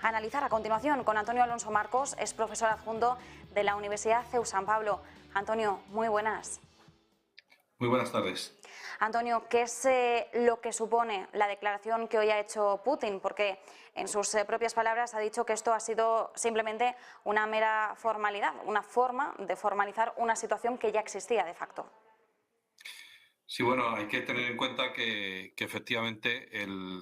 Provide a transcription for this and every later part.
a analizar a continuación con Antonio Alonso Marcos, es profesor adjunto de la Universidad CEU San Pablo. Antonio, muy buenas. Muy buenas tardes. Antonio, ¿qué es lo que supone la declaración que hoy ha hecho Putin? Porque en sus propias palabras ha dicho que esto ha sido simplemente una mera formalidad, una forma de formalizar una situación que ya existía de facto. Sí, bueno, hay que tener en cuenta que efectivamente él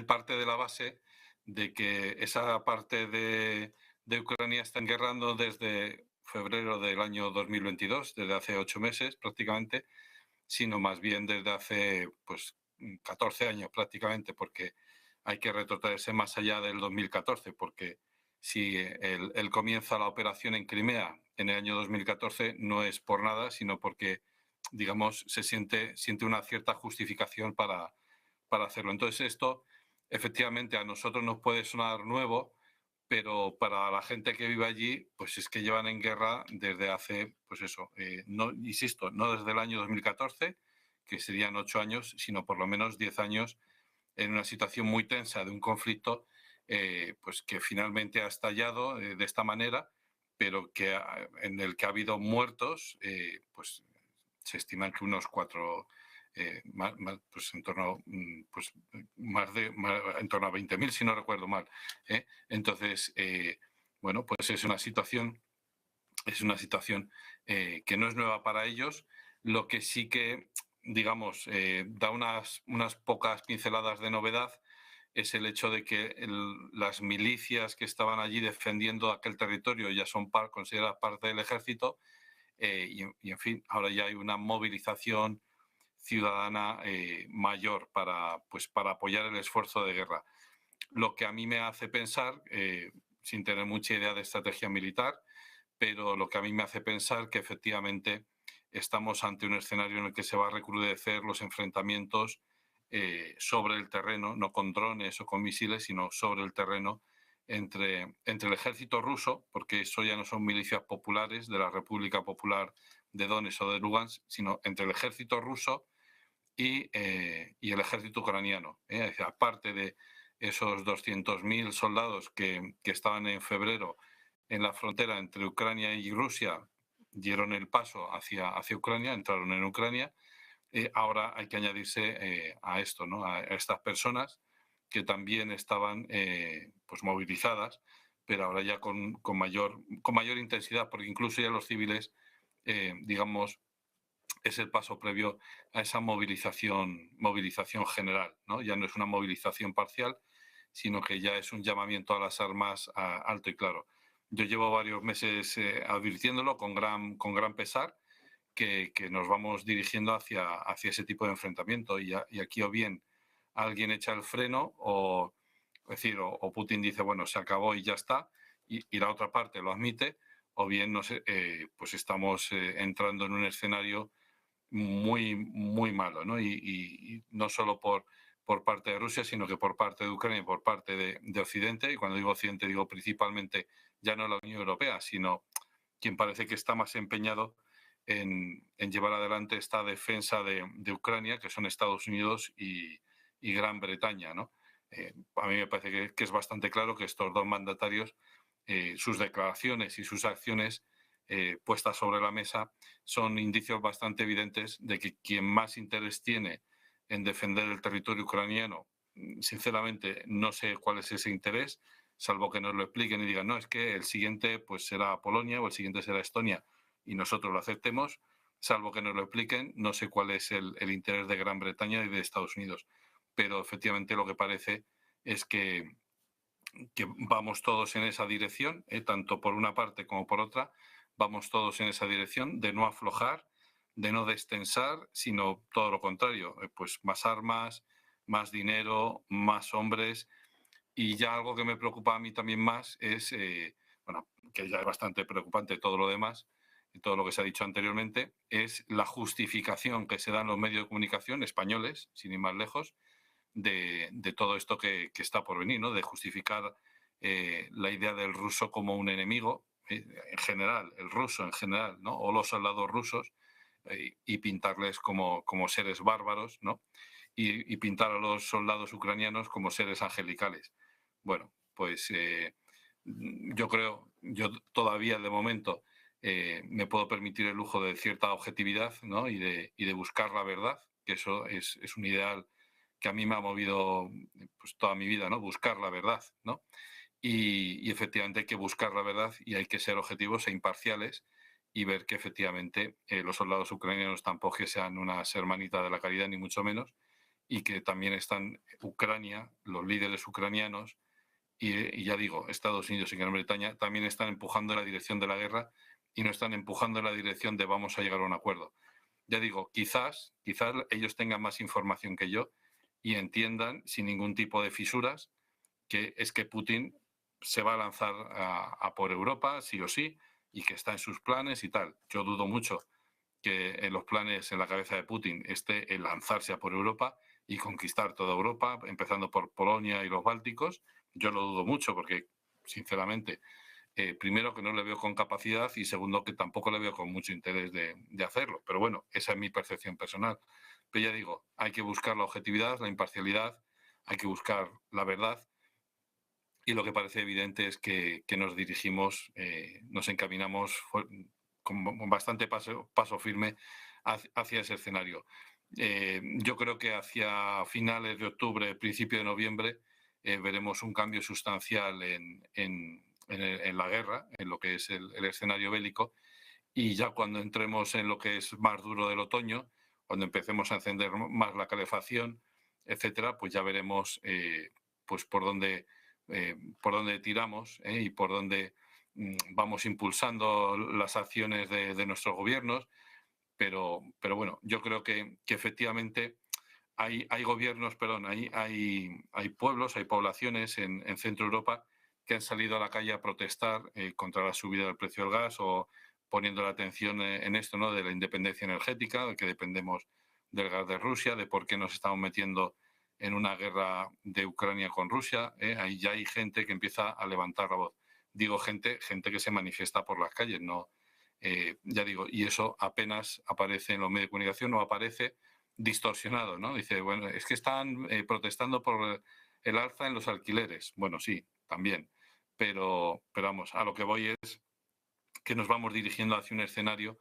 parte de la base de que esa parte de Ucrania está en guerra no desde febrero del año 2022, desde hace 8 meses prácticamente, sino más bien desde hace pues 14 años prácticamente, porque hay que retrotraerse más allá del 2014, porque si él comienza la operación en Crimea en el año 2014 no es por nada, sino porque, digamos, siente una cierta justificación para hacerlo. Entonces esto, efectivamente, a nosotros nos puede sonar nuevo, pero para la gente que vive allí, pues es que llevan en guerra desde hace, pues eso, no, insisto, no desde el año 2014, que serían 8 años, sino por lo menos 10 años en una situación muy tensa de un conflicto, pues que finalmente ha estallado de esta manera, pero en el que ha habido muertos, pues se estiman que unos 4, pues en torno, pues en torno a 20.000, si no recuerdo mal. Entonces, bueno, pues es una situación que no es nueva para ellos. Lo que sí que, digamos, da unas pocas pinceladas de novedad es el hecho de que las milicias que estaban allí defendiendo aquel territorio ya son consideradas parte del ejército, y en fin, ahora ya hay una movilización ciudadana mayor para apoyar el esfuerzo de guerra. Lo que a mí me hace pensar, sin tener mucha idea de estrategia militar, pero lo que a mí me hace pensar que efectivamente estamos ante un escenario en el que se va a recrudecer los enfrentamientos sobre el terreno, no con drones o con misiles, sino sobre el terreno entre el ejército ruso, porque eso ya no son milicias populares de la República Popular de Donetsk o de Lugansk, sino entre el ejército ruso y el ejército ucraniano. Aparte de esos 200.000 soldados que estaban en febrero en la frontera entre Ucrania y Rusia, dieron el paso hacia Ucrania, entraron en Ucrania. Ahora hay que añadirse a esto, ¿no? A estas personas que también estaban pues movilizadas, pero ahora ya con mayor intensidad, porque incluso ya los civiles, digamos, es el paso previo a esa movilización general, ¿no? Ya no es una movilización parcial, sino que ya es un llamamiento a las armas alto y claro. Yo llevo varios meses advirtiéndolo con gran pesar, que nos vamos dirigiendo hacia ese tipo de enfrentamiento, y aquí o bien alguien echa el freno o Putin dice, bueno, se acabó y ya está, y la otra parte lo admite, o bien no sé, pues estamos entrando en un escenario muy malo, ¿no? Y no solo por parte de Rusia, sino que por parte de Ucrania y por parte de Occidente. Y cuando digo Occidente digo principalmente ya no la Unión Europea, sino quien parece que está más empeñado en llevar adelante esta defensa de Ucrania, que son Estados Unidos y Gran Bretaña, ¿no? A mí me parece que es bastante claro que estos dos mandatarios, sus declaraciones y sus acciones puestas sobre la mesa, son indicios bastante evidentes de que quien más interés tiene en defender el territorio ucraniano, sinceramente no sé cuál es ese interés, salvo que nos lo expliquen y digan, no, es que el siguiente pues será Polonia o el siguiente será Estonia y nosotros lo aceptemos, salvo que nos lo expliquen, no sé cuál es el interés de Gran Bretaña y de Estados Unidos. Pero efectivamente lo que parece es que vamos todos en esa dirección, tanto por una parte como por otra, vamos todos en esa dirección de no aflojar, de no destensar, sino todo lo contrario, pues más armas, más dinero, más hombres. Y ya algo que me preocupa a mí también más es, bueno, que ya es bastante preocupante todo lo demás, y todo lo que se ha dicho anteriormente, es la justificación que se da en los medios de comunicación españoles, sin ir más lejos, de todo esto que está por venir, ¿no? De justificar la idea del ruso como un enemigo, en general, el ruso en general, ¿no? O los soldados rusos, y pintarles como seres bárbaros, ¿no? Y pintar a los soldados ucranianos como seres angelicales. Bueno, pues yo todavía de momento me puedo permitir el lujo de cierta objetividad, ¿no? y de buscar la verdad, que eso es un ideal que a mí me ha movido pues, toda mi vida, ¿no? Buscar la verdad, ¿no? Y efectivamente hay que buscar la verdad y hay que ser objetivos e imparciales y ver que efectivamente los soldados ucranianos tampoco que sean unas hermanitas de la caridad, ni mucho menos, y que también están Ucrania, los líderes ucranianos, y ya digo, Estados Unidos y Gran Bretaña también están empujando en la dirección de la guerra y no están empujando en la dirección de vamos a llegar a un acuerdo. Ya digo, quizás ellos tengan más información que yo y entiendan sin ningún tipo de fisuras que es que Putin se va a lanzar a por Europa, sí o sí, y que está en sus planes y tal. Yo dudo mucho que en los planes en la cabeza de Putin esté el lanzarse a por Europa y conquistar toda Europa, empezando por Polonia y los Bálticos. Yo lo dudo mucho porque, sinceramente, primero que no le veo con capacidad y segundo que tampoco le veo con mucho interés de hacerlo. Pero bueno, esa es mi percepción personal. Pero ya digo, hay que buscar la objetividad, la imparcialidad, hay que buscar la verdad y lo que parece evidente es que nos dirigimos, nos encaminamos con bastante paso firme hacia ese escenario. Yo creo que hacia finales de octubre, principio de noviembre, veremos un cambio sustancial en la guerra, en lo que es el escenario bélico, y ya cuando entremos en lo que es más duro del otoño, cuando empecemos a encender más la calefacción, etcétera, pues ya veremos pues por dónde tiramos y por dónde vamos impulsando las acciones de nuestros gobiernos. Pero bueno, yo creo que efectivamente hay gobiernos, perdón, hay pueblos, hay poblaciones en Centro Europa que han salido a la calle a protestar contra la subida del precio del gas o poniendo la atención en esto, ¿no? De la independencia energética, de que dependemos del gas de Rusia, de por qué nos estamos metiendo en una guerra de Ucrania con Rusia. Ahí ya hay gente que empieza a levantar la voz. Digo gente que se manifiesta por las calles, no. Ya digo, y eso apenas aparece en los medios de comunicación o aparece distorsionado, ¿no? Dice, bueno, es que están protestando por el alza en los alquileres. Bueno, sí, también. Pero vamos, a lo que voy es que nos vamos dirigiendo hacia un escenario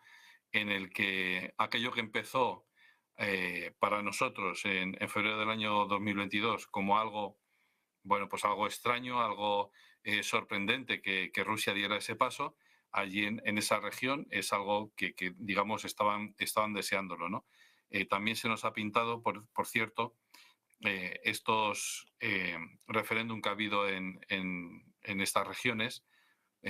en el que aquello que empezó para nosotros en febrero del año 2022 como algo, bueno, pues algo extraño, algo sorprendente que Rusia diera ese paso, allí en esa región es algo que digamos, estaban deseándolo, ¿no? También se nos ha pintado, por cierto, estos referéndum que ha habido en estas regiones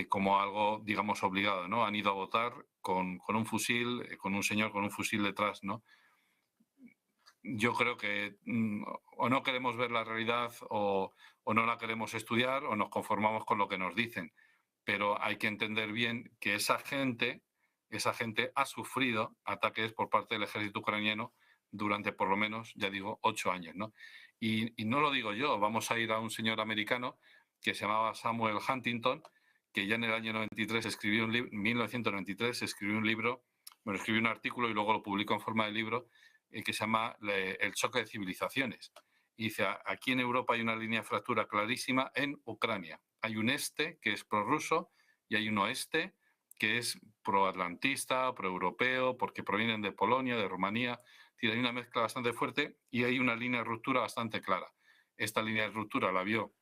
como algo, digamos, obligado, ¿no? Han ido a votar con un fusil, con un señor con un fusil detrás, ¿no? Yo creo que o no queremos ver la realidad o no la queremos estudiar o nos conformamos con lo que nos dicen. Pero hay que entender bien que esa gente ha sufrido ataques por parte del ejército ucraniano durante por lo menos, ya digo, 8 años, ¿no? Y no lo digo yo, vamos a ir a un señor americano que se llamaba Samuel Huntington, que ya en el año 93 escribió 1993 escribió un libro, bueno, escribió un artículo y luego lo publicó en forma de libro que se llama El choque de civilizaciones. Y dice, aquí en Europa hay una línea de fractura clarísima en Ucrania. Hay un este que es prorruso y hay un oeste que es proatlantista, proeuropeo, porque provienen de Polonia, de Rumanía. Es decir, hay una mezcla bastante fuerte y hay una línea de ruptura bastante clara. Esta línea de ruptura la vio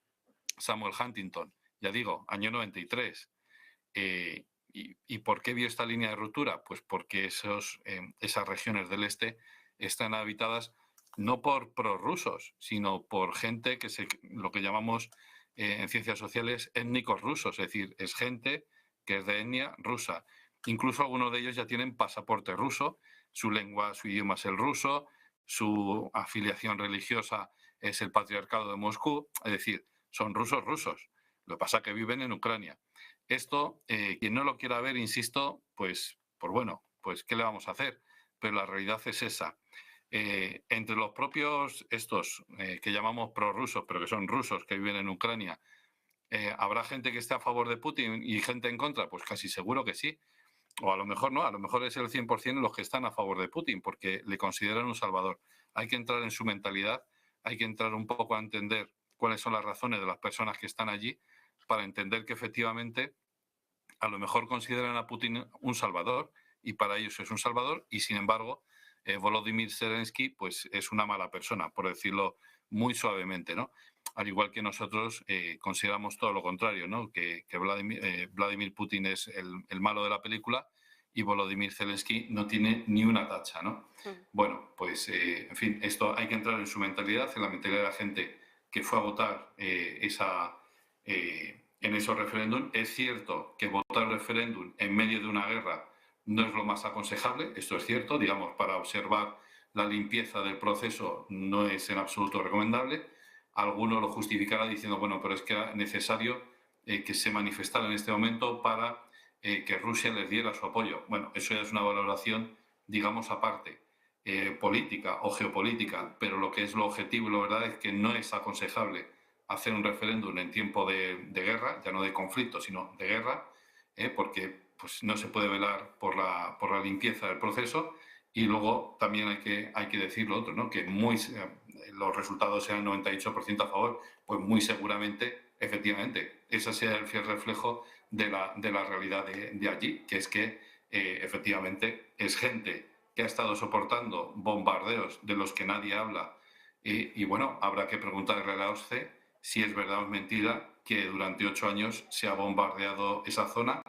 Samuel Huntington, ya digo, año 93. ¿Y por qué vio esta línea de ruptura? Pues porque esas regiones del este están habitadas no por prorrusos, sino por gente lo que llamamos en ciencias sociales étnicos rusos, es decir, es gente que es de etnia rusa. Incluso algunos de ellos ya tienen pasaporte ruso, su lengua, su idioma es el ruso, su afiliación religiosa es el patriarcado de Moscú, es decir, son rusos rusos. Lo que pasa es que viven en Ucrania. Esto, quien no lo quiera ver, insisto, pues bueno, pues ¿qué le vamos a hacer? Pero la realidad es esa. Entre los propios estos que llamamos prorrusos, pero que son rusos que viven en Ucrania, ¿habrá gente que esté a favor de Putin y gente en contra? Pues casi seguro que sí. O a lo mejor no, a lo mejor es el 100% los que están a favor de Putin, porque le consideran un salvador. Hay que entrar en su mentalidad, hay que entrar un poco a entender cuáles son las razones de las personas que están allí, para entender que efectivamente a lo mejor consideran a Putin un salvador y para ellos es un salvador y sin embargo Volodymyr Zelensky pues es una mala persona, por decirlo muy suavemente, ¿no? Al igual que nosotros consideramos todo lo contrario, ¿no? Que Vladimir Putin es el malo de la película y Volodymyr Zelensky no tiene ni una tacha, ¿no? Bueno, pues en fin, esto hay que entrar en su mentalidad, en la mentalidad de la gente que fue a votar en esos referéndum. Es cierto que votar referéndum en medio de una guerra no es lo más aconsejable, esto es cierto, digamos, para observar la limpieza del proceso no es en absoluto recomendable. Alguno lo justificará diciendo, bueno, pero es que era necesario que se manifestara en este momento para que Rusia les diera su apoyo. Bueno, eso ya es una valoración, digamos, aparte, política o geopolítica, pero lo que es lo objetivo y lo verdad es que no es aconsejable hacer un referéndum en tiempo de guerra, ya no de conflicto, sino de guerra, porque pues, no se puede velar por la limpieza del proceso. Y luego también hay que decir lo otro, ¿no? Que los resultados sean 98% a favor, pues muy seguramente, efectivamente, ese sea el fiel reflejo de la realidad de allí, que es que efectivamente es gente que ha estado soportando bombardeos de los que nadie habla. Y bueno, habrá que preguntarle a la OSCE si es verdad o es mentira que durante 8 años se ha bombardeado esa zona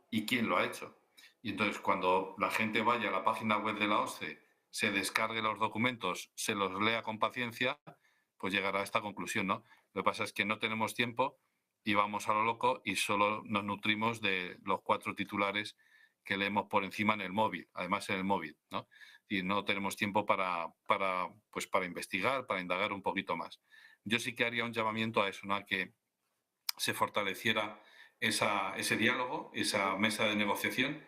y quién lo ha hecho. Y entonces cuando la gente vaya a la página web de la OSCE, se descargue los documentos, se los lea con paciencia, pues llegará a esta conclusión, ¿no? Lo que pasa es que no tenemos tiempo y vamos a lo loco y solo nos nutrimos de los 4 titulares que leemos por encima en el móvil, además en el móvil, ¿no? Y no tenemos tiempo para investigar, para indagar un poquito más. Yo sí que haría un llamamiento a eso, ¿no? A que se fortaleciera ese diálogo, esa mesa de negociación.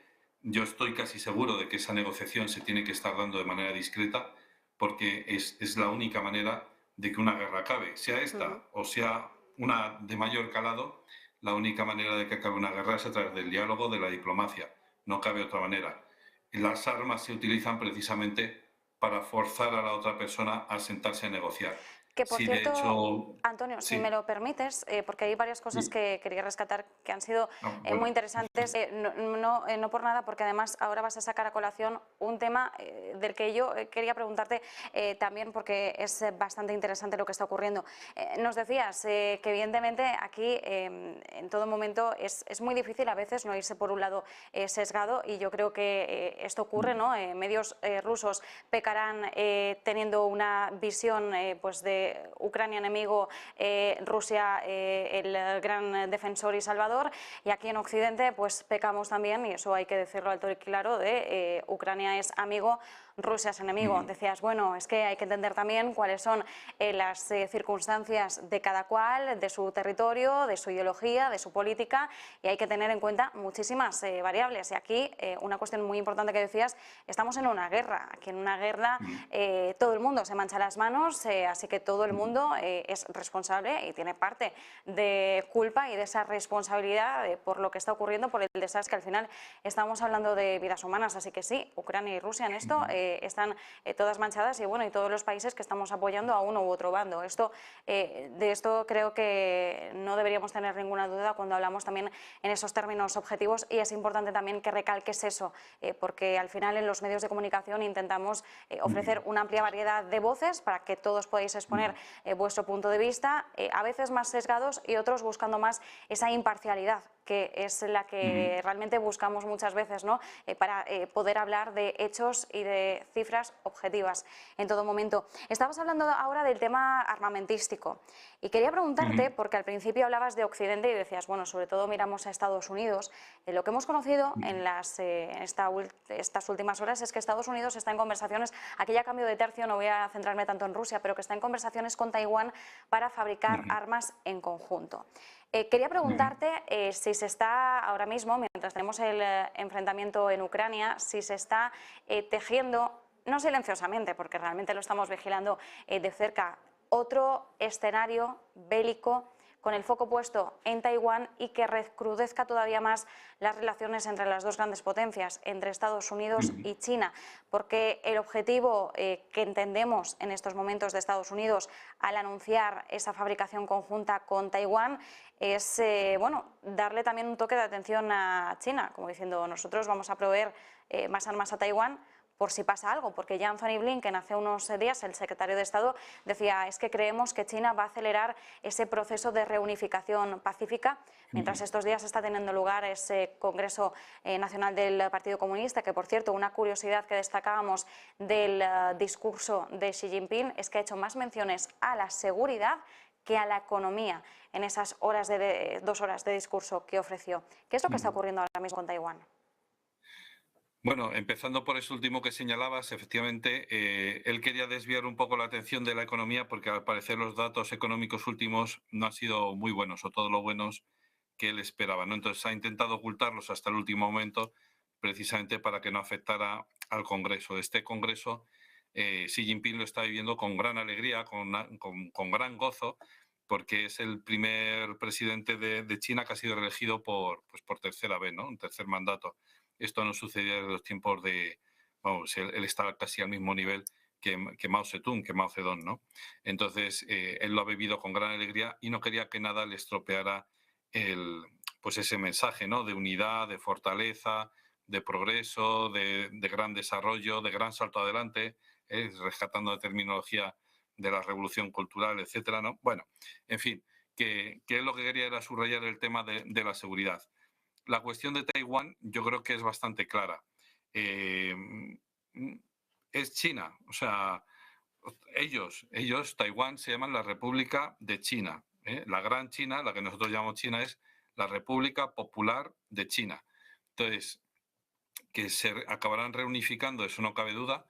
Yo estoy casi seguro de que esa negociación se tiene que estar dando de manera discreta porque es la única manera de que una guerra acabe, sea esta o sea una de mayor calado. La única manera de que acabe una guerra es a través del diálogo, de la diplomacia. No cabe otra manera. Las armas se utilizan precisamente para forzar a la otra persona a sentarse a negociar. Que por Si de cierto, hecho, Antonio, si me sí, lo permites, porque hay varias cosas sí. que quería rescatar que han sido No, muy bueno, interesantes, no por nada, porque además ahora vas a sacar a colación un tema del que yo quería preguntarte también, porque es bastante interesante lo que está ocurriendo. Nos decías que evidentemente aquí en todo momento es muy difícil a veces no irse por un lado sesgado, y yo creo que esto ocurre, ¿no? Medios rusos pecarán teniendo una visión pues de Ucrania enemigo, Rusia el gran defensor y salvador, y aquí en Occidente pues pecamos también, y eso hay que decirlo alto y claro, de Ucrania es amigo, Rusia es enemigo. Decías, bueno, es que hay que entender también cuáles son las circunstancias de cada cual, de su territorio, de su ideología, de su política, y hay que tener en cuenta muchísimas variables. Y aquí una cuestión muy importante que decías, estamos en una guerra. Aquí en una guerra todo el mundo se mancha las manos, así que todo el mundo es responsable y tiene parte de culpa y de esa responsabilidad por lo que está ocurriendo, por el desastre, que al final estamos hablando de vidas humanas. Así que sí, Ucrania y Rusia en esto están todas manchadas, y bueno, y todos los países que estamos apoyando a uno u otro bando. De esto creo que no deberíamos tener ninguna duda cuando hablamos también en esos términos objetivos, y es importante también que recalques eso, porque al final en los medios de comunicación intentamos ofrecer una amplia variedad de voces para que todos podáis exponer vuestro punto de vista, a veces más sesgados y otros buscando más esa imparcialidad, que es la que realmente buscamos muchas veces, ¿no? Para poder hablar de hechos y de cifras objetivas en todo momento. Estabas hablando ahora del tema armamentístico y quería preguntarte, porque al principio hablabas de Occidente y decías, bueno, sobre todo miramos a Estados Unidos. Lo que hemos conocido en estas últimas horas es que Estados Unidos está en conversaciones, aquí ya cambio de tercio, no voy a centrarme tanto en Rusia, pero que está en conversaciones con Taiwán para fabricar armas en conjunto. Quería preguntarte si se está ahora mismo, mientras tenemos el enfrentamiento en Ucrania, si se está tejiendo, no silenciosamente, porque realmente lo estamos vigilando de cerca, otro escenario bélico con el foco puesto en Taiwán y que recrudezca todavía más las relaciones entre las dos grandes potencias, entre Estados Unidos y China, porque el objetivo que entendemos en estos momentos de Estados Unidos al anunciar esa fabricación conjunta con Taiwán es bueno, darle también un toque de atención a China, como diciendo nosotros vamos a proveer más armas a Taiwán por si pasa algo, porque ya Anthony Blinken hace unos días, el secretario de Estado, decía es que creemos que China va a acelerar ese proceso de reunificación pacífica, mientras estos días está teniendo lugar ese Congreso Nacional del Partido Comunista, que por cierto, una curiosidad que destacábamos del discurso de Xi Jinping es que ha hecho más menciones a la seguridad que a la economía en esas horas 2 horas de discurso que ofreció. ¿Qué es lo que está ocurriendo ahora mismo con Taiwán? Bueno, empezando por eso último que señalabas, efectivamente, él quería desviar un poco la atención de la economía porque al parecer los datos económicos últimos no han sido muy buenos o todo lo buenos que él esperaba, ¿no? Entonces ha intentado ocultarlos hasta el último momento precisamente para que no afectara al Congreso. Este Congreso, Xi Jinping lo está viviendo con gran alegría, con gran gozo, porque es el primer presidente de China que ha sido reelegido por tercera vez, ¿no? Un tercer mandato. Esto no sucedía en los tiempos de, vamos, él estaba casi al mismo nivel que Mao Zedong, que Mao Zedong, ¿no? Entonces, él lo ha vivido con gran alegría y no quería que nada le estropeara pues ese mensaje, ¿no? De unidad, de fortaleza, de progreso, de gran desarrollo, de gran salto adelante, rescatando la terminología de la revolución cultural, etcétera, ¿no? Bueno, en fin, que él lo que quería era subrayar el tema de la seguridad. La cuestión de Taiwán yo creo que es bastante clara. Es China, o sea, Taiwán se llaman la República de China. La Gran China, la que nosotros llamamos China, es la República Popular de China. Entonces, que se acabarán reunificando, eso no cabe duda.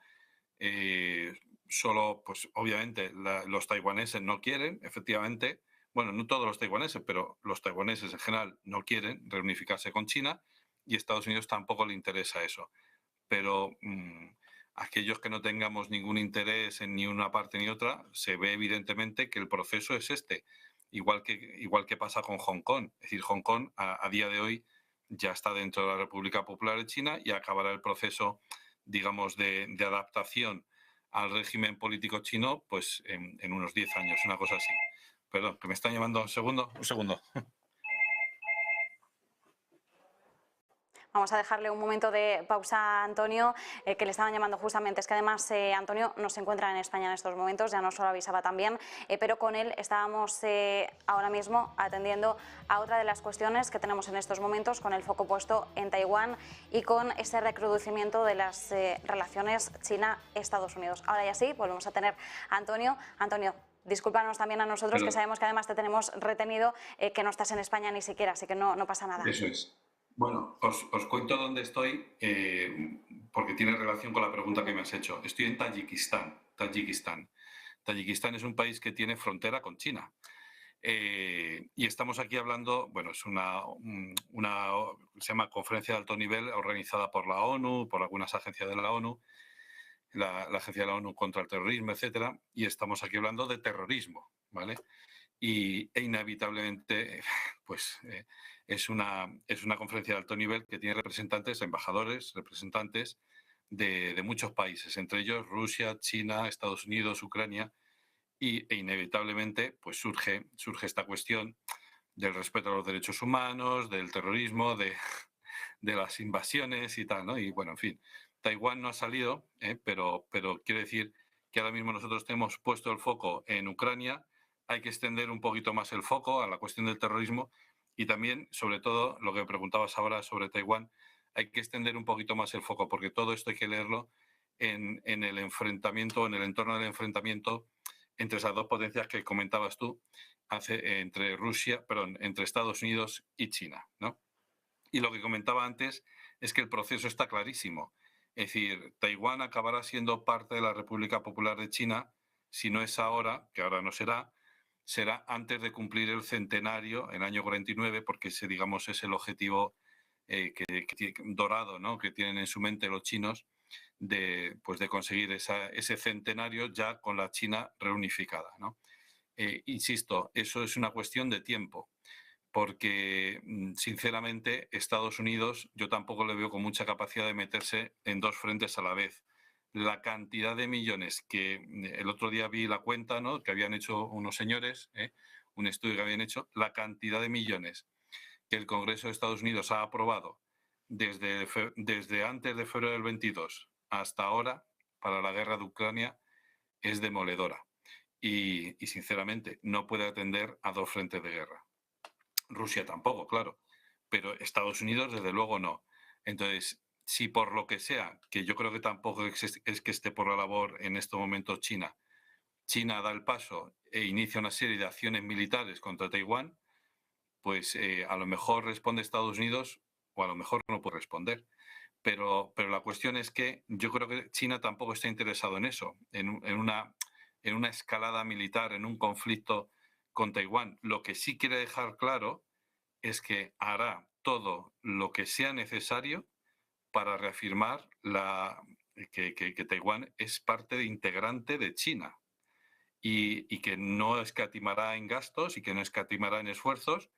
Solo, pues obviamente, los taiwaneses no quieren, efectivamente. Bueno, no todos los taiwaneses, pero los taiwaneses en general no quieren reunificarse con China y a Estados Unidos tampoco le interesa eso. Pero aquellos que no tengamos ningún interés en ni una parte ni otra, se ve evidentemente que el proceso es este, igual que pasa con Hong Kong. Es decir, Hong Kong a día de hoy ya está dentro de la República Popular de China y acabará el proceso, digamos, de adaptación al régimen político chino pues en unos 10 años, una cosa así. Perdón, que me están llamando un segundo. Un segundo. Vamos a dejarle un momento de pausa a Antonio, que le estaban llamando justamente. Es que además Antonio no se encuentra en España en estos momentos, ya nos lo avisaba también, pero con él estábamos ahora mismo atendiendo a otra de las cuestiones que tenemos en estos momentos, con el foco puesto en Taiwán y con ese recrudecimiento de las relaciones China-Estados Unidos. Ahora ya sí, volvemos a tener a Antonio. Antonio, discúlpanos también a nosotros, que sabemos que además te tenemos retenido, que no estás en España ni siquiera, así que no pasa nada. Eso es. Bueno, os cuento dónde estoy, porque tiene relación con la pregunta que me has hecho. Estoy en Tayikistán. Tayikistán es un país que tiene frontera con China. Y estamos aquí hablando, bueno, es se llama Conferencia de Alto Nivel organizada por la ONU, por algunas agencias de la ONU, la Agencia de la ONU contra el Terrorismo, etcétera, y estamos aquí hablando de terrorismo, ¿vale? E inevitablemente, pues es una conferencia de alto nivel que tiene representantes, embajadores, representantes de muchos países, entre ellos Rusia, China, Estados Unidos, Ucrania, e inevitablemente pues surge esta cuestión del respeto a los derechos humanos, del terrorismo, de las invasiones y tal, ¿no? Y bueno, en fin, Taiwán no ha salido, pero quiero decir que ahora mismo nosotros tenemos puesto el foco en Ucrania. Hay que extender un poquito más el foco a la cuestión del terrorismo y también, sobre todo, lo que preguntabas ahora sobre Taiwán, hay que extender un poquito más el foco, porque todo esto hay que leerlo en el enfrentamiento, en el entorno del enfrentamiento entre esas dos potencias que comentabas tú, entre Estados Unidos y China, ¿no? Y lo que comentaba antes es que el proceso está clarísimo. Es decir, Taiwán acabará siendo parte de la República Popular de China, si no es ahora, que ahora no será antes de cumplir el centenario, en el año 49, porque ese, digamos, es el objetivo dorado, ¿no?, que tienen en su mente los chinos, de conseguir ese centenario ya con la China reunificada, ¿no? Insisto, eso es una cuestión de tiempo, porque sinceramente Estados Unidos yo tampoco le veo con mucha capacidad de meterse en dos frentes a la vez. La cantidad de millones que el otro día vi la cuenta, ¿no?, que habían hecho unos señores, un estudio que habían hecho, la cantidad de millones que el Congreso de Estados Unidos ha aprobado desde antes de febrero del 22 hasta ahora para la guerra de Ucrania es demoledora. Y sinceramente no puede atender a dos frentes de guerra. Rusia tampoco, claro, pero Estados Unidos desde luego no. Entonces, si por lo que sea, que yo creo que tampoco es que esté por la labor en este momento China, China da el paso e inicia una serie de acciones militares contra Taiwán, pues a lo mejor responde Estados Unidos o a lo mejor no puede responder. Pero la cuestión es que yo creo que China tampoco está interesado en eso, en una escalada militar, en un conflicto con Taiwán. Lo que sí quiere dejar claro es que hará todo lo que sea necesario para reafirmar que Taiwán es parte integrante de China y que no escatimará en gastos y que no escatimará en esfuerzos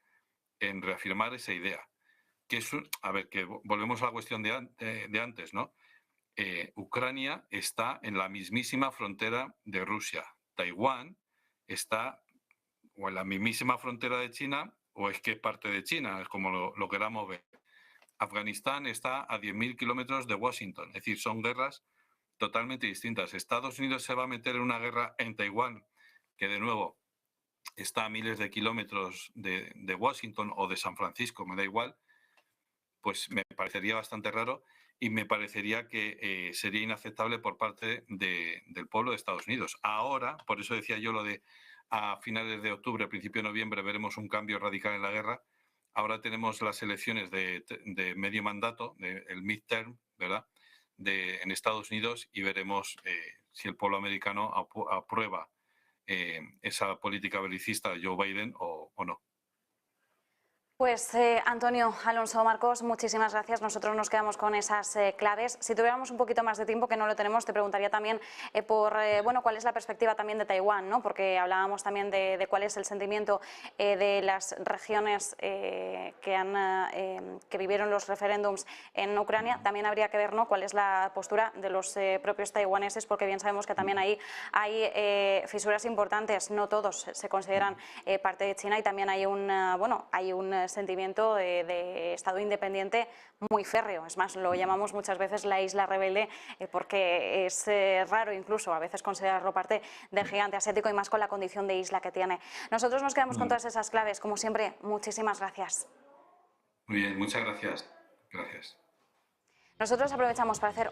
en reafirmar esa idea. Que es, a ver, que volvemos a la cuestión de antes, ¿no? Ucrania está en la mismísima frontera de Rusia. Taiwán está o en la mismísima frontera de China o es que es parte de China, como lo queramos ver. Afganistán está a 10.000 kilómetros de Washington, es decir, son guerras totalmente distintas. Estados Unidos se va a meter en una guerra en Taiwán, que de nuevo está a miles de kilómetros de Washington o de San Francisco, me da igual, pues me parecería bastante raro y me parecería que sería inaceptable por parte del pueblo de Estados Unidos. Ahora, por eso decía yo lo de a finales de octubre, principio de noviembre, veremos un cambio radical en la guerra. Ahora tenemos las elecciones de medio mandato, el midterm, ¿verdad?, en Estados Unidos y veremos si el pueblo americano aprueba esa política belicista de Joe Biden o no. Pues Antonio Alonso Marcos, muchísimas gracias. Nosotros nos quedamos con esas claves. Si tuviéramos un poquito más de tiempo, que no lo tenemos, te preguntaría también bueno, cuál es la perspectiva también de Taiwán, ¿no? Porque hablábamos también de cuál es el sentimiento de las regiones que vivieron los referéndums en Ucrania. También habría que ver, ¿no?, cuál es la postura de los propios taiwaneses, porque bien sabemos que también ahí hay fisuras importantes. No todos se consideran parte de China y también hay un sentimiento de Estado independiente muy férreo. Es más, lo llamamos muchas veces la isla rebelde porque es raro incluso a veces considerarlo parte del gigante asiático y más con la condición de isla que tiene. Nosotros nos quedamos con todas esas claves. Como siempre, muchísimas gracias. Muy bien, muchas gracias. Gracias. Nosotros aprovechamos para hacer